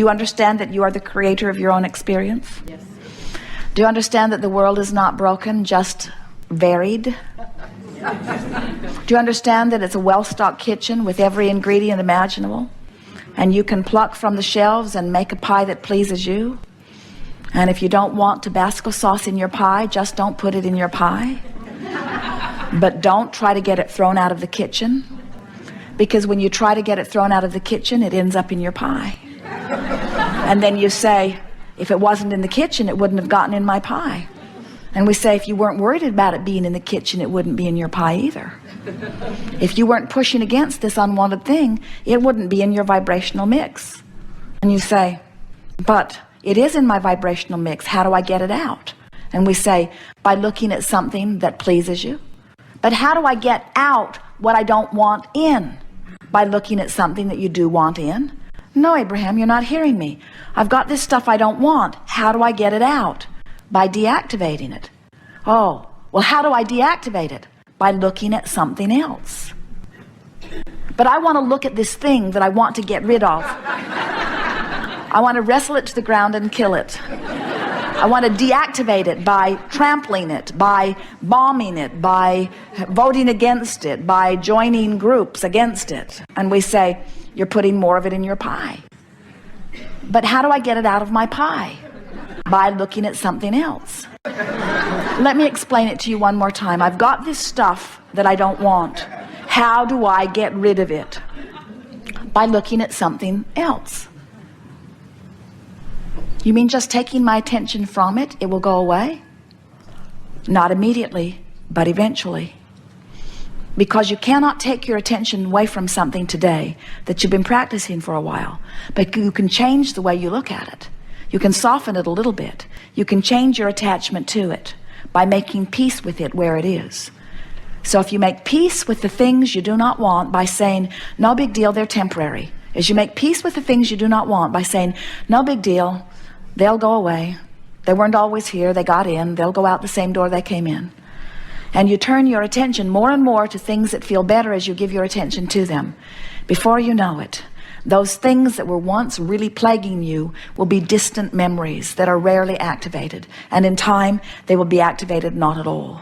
Do you understand that you are the creator of your own experience? Yes. Do you understand that the world is not broken, just varied? Do you understand that it's a well-stocked kitchen with every ingredient imaginable? And you can pluck from the shelves and make a pie that pleases you? And if you don't want Tabasco sauce in your pie, just don't put it in your pie. But don't try to get it thrown out of the kitchen, because when you try to get it thrown out of the kitchen, it ends up in your pie. And then you say, if it wasn't in the kitchen, it wouldn't have gotten in my pie. And we say, if you weren't worried about it being in the kitchen, it wouldn't be in your pie either. If you weren't pushing against this unwanted thing, it wouldn't be in your vibrational mix. And you say, but it is in my vibrational mix. How do I get it out? And we say, by looking at something that pleases you. But how do I get out what I don't want in? By looking at something that you do want in? No, Abraham, you're not hearing me. I've got this stuff I don't want. How do I get it out? By deactivating it. Oh, well, how do I deactivate it? By looking at something else. But I want to look at this thing that I want to get rid of. I want to wrestle it to the ground and kill it. I want to deactivate it by trampling it, by bombing it, by voting against it, by joining groups against it. And we say, you're putting more of it in your pie. But how do I get it out of my pie? By looking at something else. Let me explain it to you one more time. I've got this stuff that I don't want. How do I get rid of it? By looking at something else. You mean just taking my attention from it, it will go away? Not immediately, but eventually. Because you cannot take your attention away from something today that you've been practicing for a while, but you can change the way you look at it. You can soften it a little bit. You can change your attachment to it by making peace with it where it is. So if you make peace with the things you do not want by saying, no big deal, they're temporary. As you make peace with the things you do not want by saying, no big deal, they'll go away. They weren't always here. They got in. They'll go out the same door they came in. And you turn your attention more and more to things that feel better as you give your attention to them. Before you know it, those things that were once really plaguing you will be distant memories that are rarely activated. And in time, they will be activated not at all.